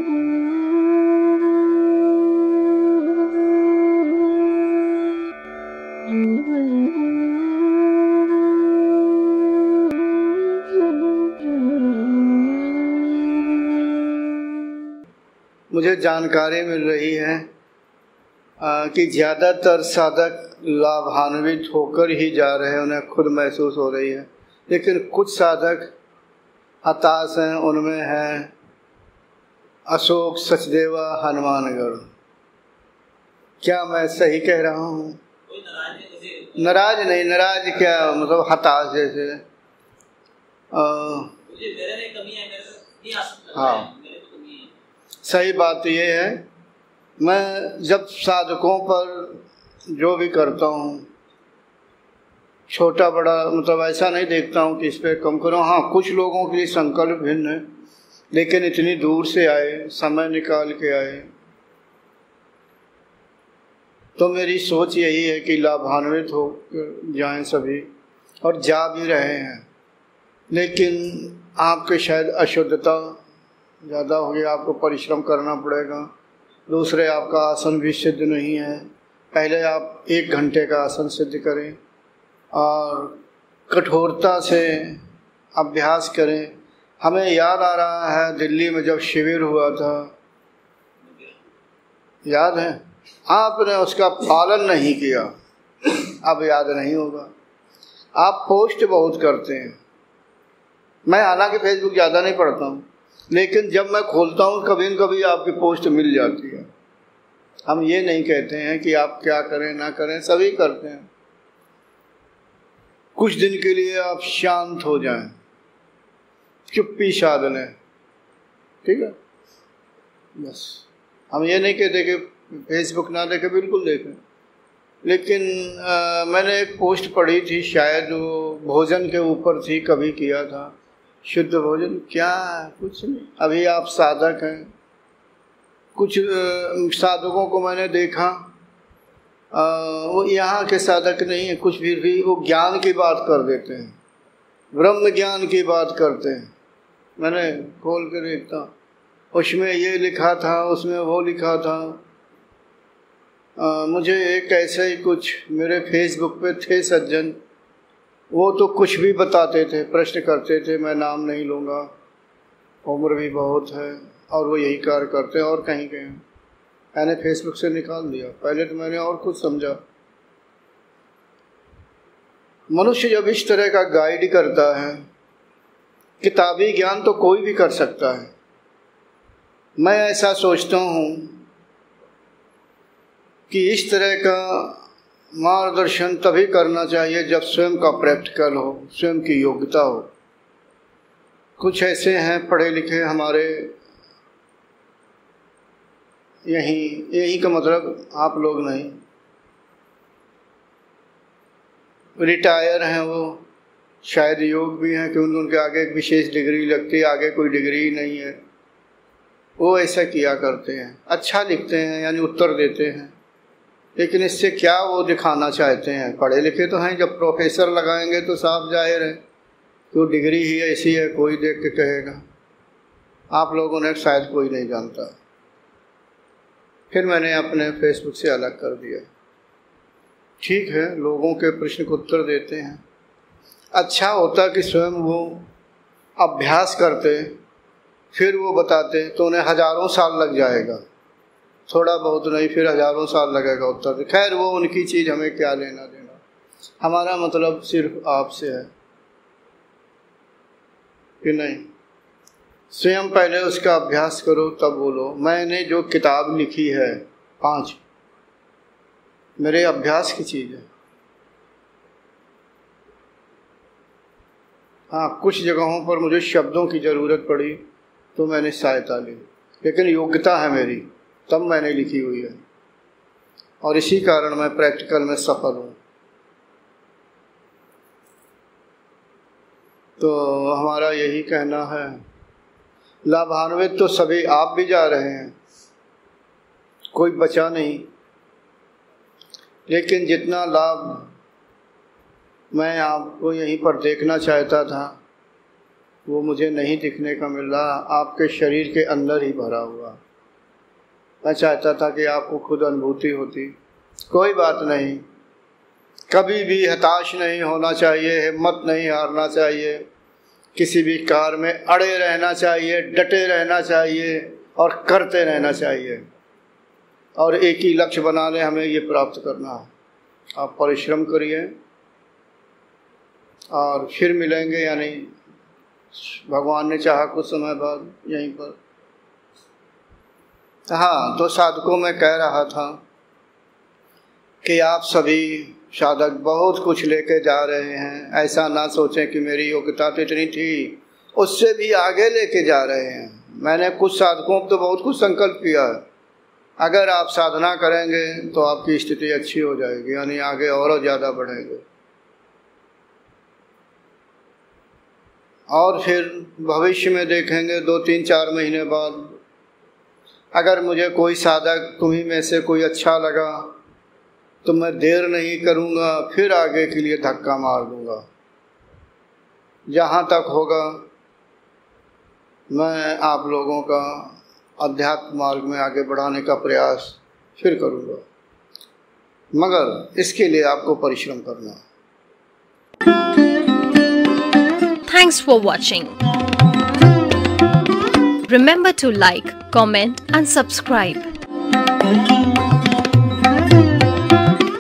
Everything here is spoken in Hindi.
मुझे जानकारी मिल रही है कि ज़्यादातर साधक लाभान्वित होकर ही जा रहे हैं, उन्हें खुद महसूस हो रही है। लेकिन कुछ साधक हताश हैं, उनमें हैं अशोक, सचदेवा, हनुमानगढ़। क्या मैं सही कह रहा हूँ? नाराज नहीं, नाराज क्या मतलब हताश जैसे। हाँ, सही बात ये है, मैं जब साधकों पर जो भी करता हूँ छोटा बड़ा मतलब ऐसा नहीं देखता हूँ कि इस पर कम करूँ। हाँ, कुछ लोगों के लिए संकल्प भिन्न है, लेकिन इतनी दूर से आए, समय निकाल के आए, तो मेरी सोच यही है कि लाभान्वित हो जाएं सभी, और जा भी रहे हैं। लेकिन आपके शायद अशुद्धता ज़्यादा होगी, आपको परिश्रम करना पड़ेगा। दूसरे, आपका आसन भी सिद्ध नहीं है। पहले आप 1 घंटे का आसन सिद्ध करें और कठोरता से अभ्यास करें। हमें याद आ रहा है दिल्ली में जब शिविर हुआ था, याद है? आपने उसका पालन नहीं किया, अब याद नहीं होगा। आप पोस्ट बहुत करते हैं। मैं हालांकि फेसबुक ज़्यादा नहीं पढ़ता हूँ, लेकिन जब मैं खोलता हूँ कभी न कभी आपकी पोस्ट मिल जाती है। हम ये नहीं कहते हैं कि आप क्या करें ना करें, सभी करते हैं। कुछ दिन के लिए आप शांत हो जाएं, चुप्पी साध लें, ठीक है? बस हम ये नहीं कहते कि फेसबुक ना देखें, बिल्कुल देखें। लेकिन मैंने एक पोस्ट पढ़ी थी, शायद वो भोजन के ऊपर थी, कभी किया था शुद्ध भोजन। क्या, कुछ नहीं। अभी आप साधक हैं, कुछ साधकों को मैंने देखा, वो यहाँ के साधक नहीं है, कुछ भी वो ज्ञान की बात कर देते हैं, ब्रह्म ज्ञान की बात करते हैं। मैंने खोल कर देखता, उसमें ये लिखा था, उसमें वो लिखा था। मुझे एक ऐसे ही कुछ मेरे फेसबुक पे थे सज्जन, वो तो कुछ भी बताते थे, प्रश्न करते थे, मैं नाम नहीं लूँगा, उम्र भी बहुत है और वो यही कार्य करते हैं और कहीं कहीं। मैंने फेसबुक से निकाल दिया। पहले तो मैंने और कुछ समझा। मनुष्य जब इस तरह का गाइड करता है, किताबी ज्ञान तो कोई भी कर सकता है। मैं ऐसा सोचता हूँ कि इस तरह का मार्गदर्शन तभी करना चाहिए जब स्वयं का प्रैक्टिकल हो, स्वयं की योग्यता हो। कुछ ऐसे हैं पढ़े लिखे हमारे, यही का मतलब आप लोग नहीं, रिटायर हैं वो, शायद योग भी हैं क्योंकि उनके आगे एक विशेष डिग्री लगती है, आगे कोई डिग्री नहीं है। वो ऐसा किया करते हैं, अच्छा लिखते हैं यानी उत्तर देते हैं, लेकिन इससे क्या वो दिखाना चाहते हैं? पढ़े लिखे तो हैं, जब प्रोफेसर लगाएंगे तो साफ जाहिर है कि वो डिग्री ही ऐसी है, कोई देख के कहेगा। आप लोगों ने शायद कोई नहीं जानता। फिर मैंने अपने फेसबुक से अलग कर दिया। ठीक है, लोगों के प्रश्न को उत्तर देते हैं। अच्छा होता कि स्वयं वो अभ्यास करते, फिर वो बताते, तो उन्हें हजारों साल लग जाएगा, थोड़ा बहुत नहीं, फिर हजारों साल लगेगा उत्तर। खैर वो उनकी चीज़, हमें क्या लेना देना। हमारा मतलब सिर्फ आपसे है कि नहीं। स्वयं पहले उसका अभ्यास करो तब बोलो। मैंने जो किताब लिखी है 5, मेरे अभ्यास की चीज़ है। हाँ, कुछ जगहों पर मुझे शब्दों की ज़रूरत पड़ी तो मैंने सहायता ली, लेकिन योग्यता है मेरी, तब मैंने लिखी हुई है, और इसी कारण मैं प्रैक्टिकल में सफल हूँ। तो हमारा यही कहना है, लाभान्वित तो सभी, आप भी जा रहे हैं, कोई बचा नहीं। लेकिन जितना लाभ मैं आपको यहीं पर देखना चाहता था, वो मुझे नहीं दिखने का मिल रहा, आपके शरीर के अंदर ही भरा हुआ। मैं चाहता था कि आपको खुद अनुभूति होती। कोई बात नहीं, कभी भी हताश नहीं होना चाहिए, हिम्मत नहीं हारना चाहिए, किसी भी कार्य में अड़े रहना चाहिए, डटे रहना चाहिए और करते रहना चाहिए। और एक ही लक्ष्य बना लें, हमें ये प्राप्त करना है। आप परिश्रम करिए और फिर मिलेंगे, यानी भगवान ने चाहा कुछ समय बाद यहीं पर। हाँ, तो साधकों में कह रहा था कि आप सभी साधक बहुत कुछ लेके जा रहे हैं। ऐसा ना सोचें कि मेरी योग्यता तो इतनी थी, उससे भी आगे लेके जा रहे हैं। मैंने कुछ साधकों को तो बहुत कुछ संकल्प किया है। अगर आप साधना करेंगे तो आपकी स्थिति अच्छी हो जाएगी, यानी आगे और ज़्यादा बढ़ेंगे। और फिर भविष्य में देखेंगे 2-3-4 महीने बाद, अगर मुझे कोई साधक तुम्हीं में से कोई अच्छा लगा तो मैं देर नहीं करूँगा, फिर आगे के लिए धक्का मार दूँगा। जहाँ तक होगा मैं आप लोगों का अध्यात्म मार्ग में आगे बढ़ाने का प्रयास फिर करूँगा, मगर इसके लिए आपको परिश्रम करना है। Thanks for watching. Remember to like, comment and subscribe.